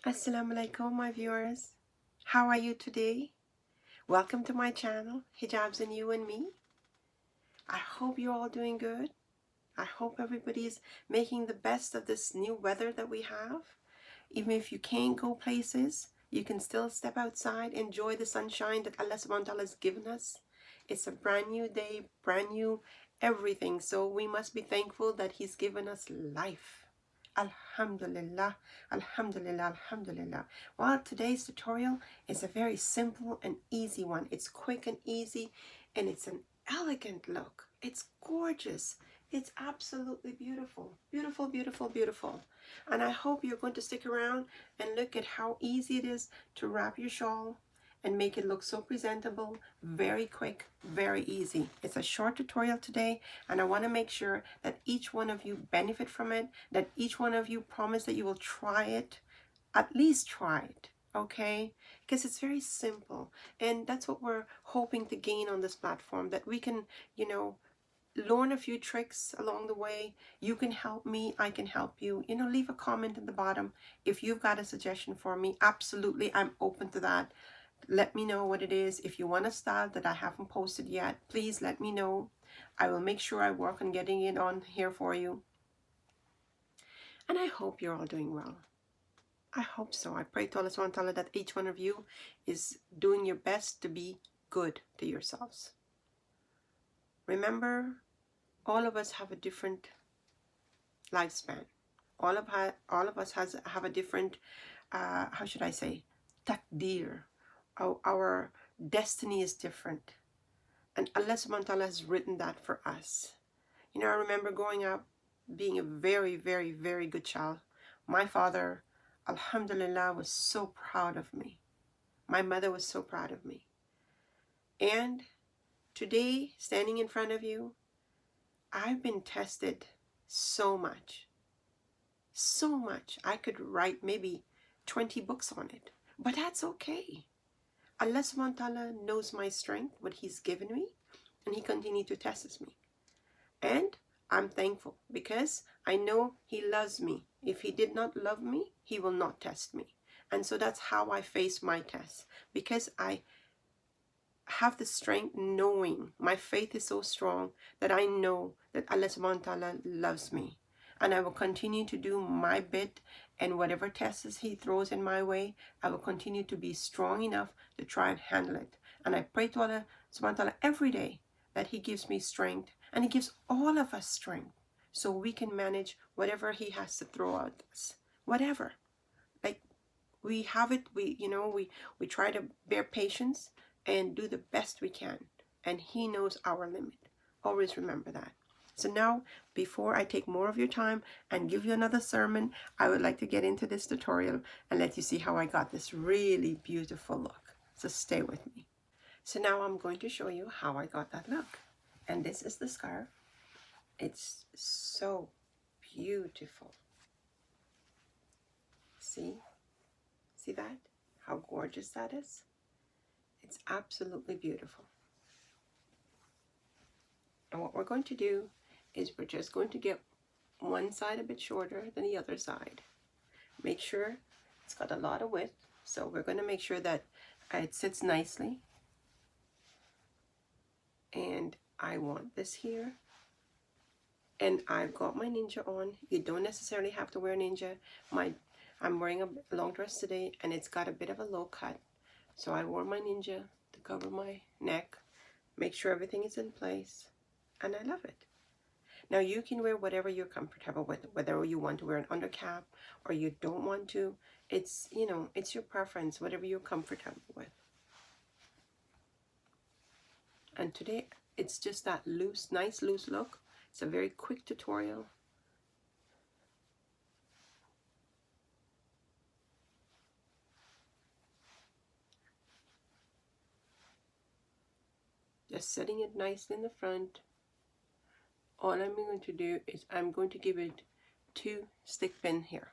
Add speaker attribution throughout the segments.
Speaker 1: Assalamu-Alaikum, my viewers. How are you today? Welcome to my channel, Hijabz&You and me. I hope you're all doing good. I hope everybody's making the best of this new weather that we have. Even if you can't go places, you can still step outside, enjoy the sunshine that Allah subhanahu wa ta'ala has given us. It's a brand new day, brand new everything. So we must be thankful that He's given us life. Alhamdulillah, Alhamdulillah, Alhamdulillah. Well, today's tutorial is a very simple and easy one. It's quick and easy, and it's an elegant look. It's gorgeous. It's absolutely beautiful. Beautiful, beautiful, beautiful. And I hope you're going to stick around and look at how easy it is to wrap your shawl and make it look so presentable, very quick, very easy. It's a short tutorial today, and I want to make sure that each one of you benefit from it, that each one of you promise that you will try it, at least try it, okay? Because it's very simple, and that's what we're hoping to gain on this platform, that we can, learn a few tricks along the way. You can help me, I can help you. Leave a comment at the bottom if you've got a suggestion for me. Absolutely, I'm open to that. Let me know what it is. If you want a style that I haven't posted yet, please let me know. I will make sure I work on getting it on here for you. And I hope you're all doing well. I hope so. I pray to Allah subhanahu wa ta'ala that each one of you is doing your best to be good to yourselves. Remember, all of us have a different lifespan. All of us have a different, how should I say, taqdeer. Our destiny is different, and Allah subhanahu wa ta'ala has written that for us. I remember growing up being a very, very, very good child. My father, alhamdulillah, was so proud of me. My mother was so proud of me. And today, standing in front of you, I've been tested so much. So much. I could write maybe 20 books on it, but that's okay. Allah subhanahu wa ta'ala knows my strength, what He's given me, and He continues to test me. And I'm thankful because I know He loves me. If He did not love me, He will not test me. And so that's how I face my tests, because I have the strength knowing, my faith is so strong that I know that Allah subhanahu wa ta'ala loves me. And I will continue to do my bit, and whatever tests He throws in my way, I will continue to be strong enough to try and handle it. And I pray to Allah subhanahu wa ta'ala every day that He gives me strength, and He gives all of us strength so we can manage whatever He has to throw at us. Whatever. Like, we have it, we try to bear patience and do the best we can. And He knows our limit. Always remember that. So now, before I take more of your time and give you another sermon, I would like to get into this tutorial and let you see how I got this really beautiful look. So stay with me. So now I'm going to show you how I got that look. And this is the scarf. It's so beautiful. See? See that? How gorgeous that is? It's absolutely beautiful. And what we're going to do is we're just going to get one side a bit shorter than the other side. Make sure it's got a lot of width. So we're going to make sure that it sits nicely. And I want this here. And I've got my ninja on. You don't necessarily have to wear ninja. I'm wearing a long dress today, and it's got a bit of a low cut. So I wore my ninja to cover my neck, make sure everything is in place, and I love it. Now you can wear whatever you're comfortable with, whether you want to wear an undercap or you don't want to. It's, it's your preference, whatever you're comfortable with. And today it's just that loose, nice loose look. It's a very quick tutorial. Just setting it nicely in the front. All I'm going to do is I'm going to give it 2 stick pin here.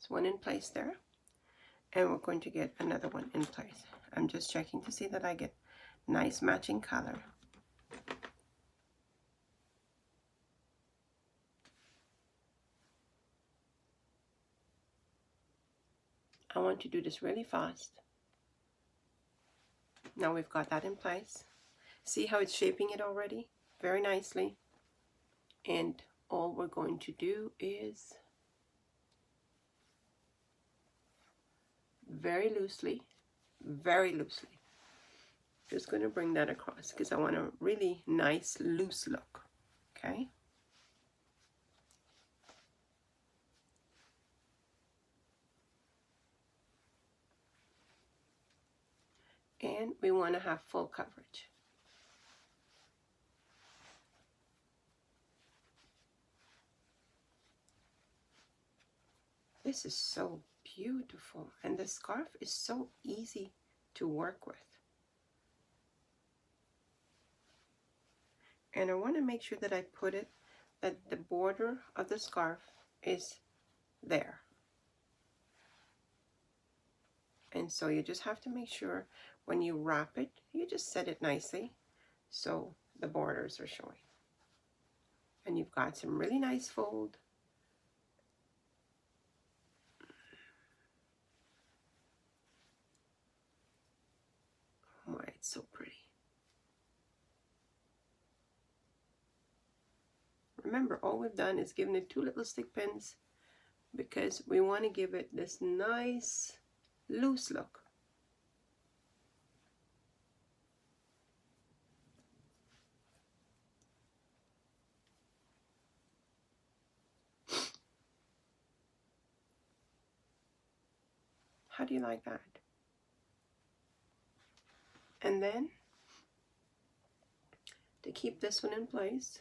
Speaker 1: So one in place there, and we're going to get another one in place. I'm just checking to see that I get Nice matching color. I want to do this really fast. Now we've got that in place. See how it's shaping it already? Very nicely. And all we're going to do is very loosely, just going to bring that across because I want a really nice loose look. Okay. And we want to have full coverage. This is so beautiful, and the scarf is so easy to work with. And I want to make sure that I put it, that the border of the scarf is there. And so you just have to make sure when you wrap it, you just set it nicely so the borders are showing. And you've got some really nice fold. Oh my, it's so pretty. Remember, all we've done is given it 2 little stick pins because we want to give it this nice loose look. How do you like that? And then to keep this one in place,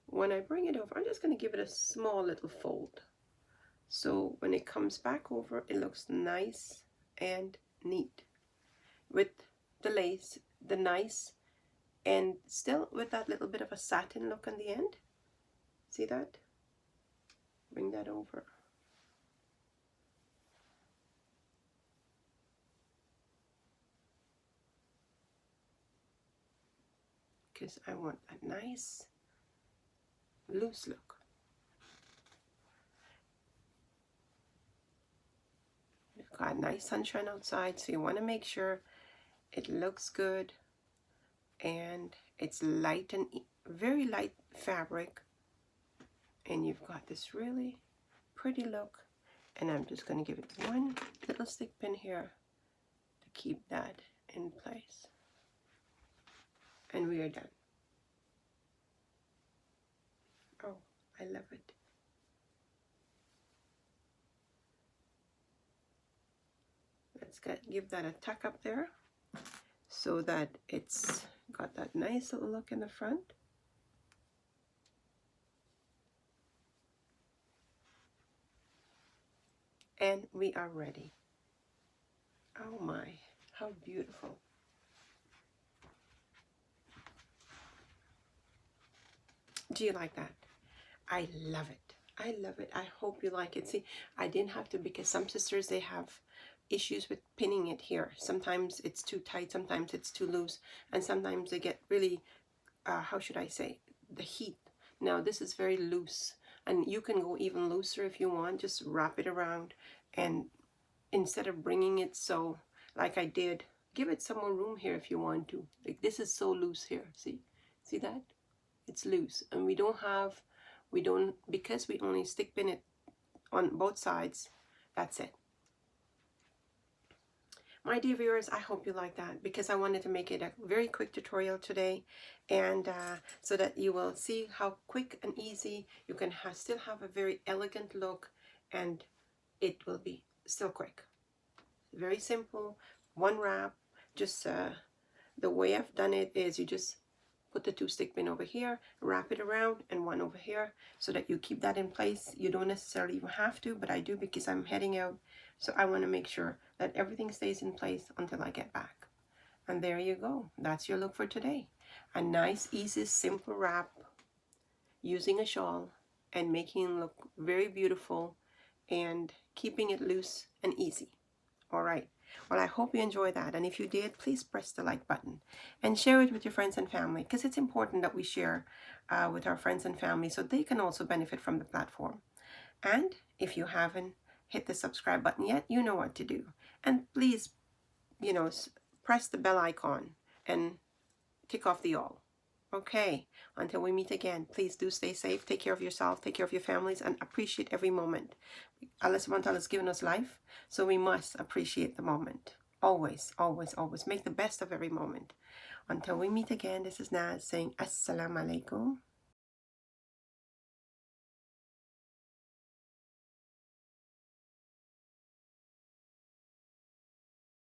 Speaker 1: when I bring it over, I'm just going to give it a small little fold. So when it comes back over, it looks nice and neat with the lace, the nice, and still with that little bit of a satin look on the end. See that? Bring that over. Because I want a nice loose look. We've got nice sunshine outside, so you want to make sure it looks good and it's light and very light fabric, and you've got this really pretty look. And I'm just going to give it 1 little stick pin here to keep that in place. And we are done. Oh, I love it. Let's give that a tuck up there so that it's got that nice little look in the front. And we are ready. Oh my, how beautiful. Do you like that? I love it. I love it. I hope you like it. See, I didn't have to, because some sisters, they have issues with pinning it here. Sometimes it's too tight, sometimes it's too loose, and sometimes they get really, how should I say, the heat. Now this is very loose, and you can go even looser if you want. Just wrap it around, and instead of bringing it so, like I did, give it some more room here if you want to. Like this is so loose here. See that? It's loose, and because we only stick pin it on both sides. That's it. My dear viewers, I hope you like that, because I wanted to make it a very quick tutorial today, and so that you will see how quick and easy you can still have a very elegant look, and it will be still quick. Very simple, 1 wrap. Just the way I've done it is you just put the 2 stick pin over here, wrap it around, and 1 over here, so that you keep that in place. You don't necessarily even have to, but I do because I'm heading out. So I want to make sure that everything stays in place until I get back. And there you go. That's your look for today. A nice, easy, simple wrap using a shawl and making it look very beautiful and keeping it loose and easy. All right. Well, I hope you enjoyed that. And if you did, please press the like button and share it with your friends and family, because it's important that we share with our friends and family so they can also benefit from the platform. And if you haven't hit the subscribe button yet, you know what to do. And please, press the bell icon and tick off the all. Okay, until we meet again, please do stay safe, take care of yourself, take care of your families, and appreciate every moment. Allah subhanahu wa ta'ala has given us life, so we must appreciate the moment. Always, always, always. Make the best of every moment. Until we meet again, this is Naz saying Assalamu alaikum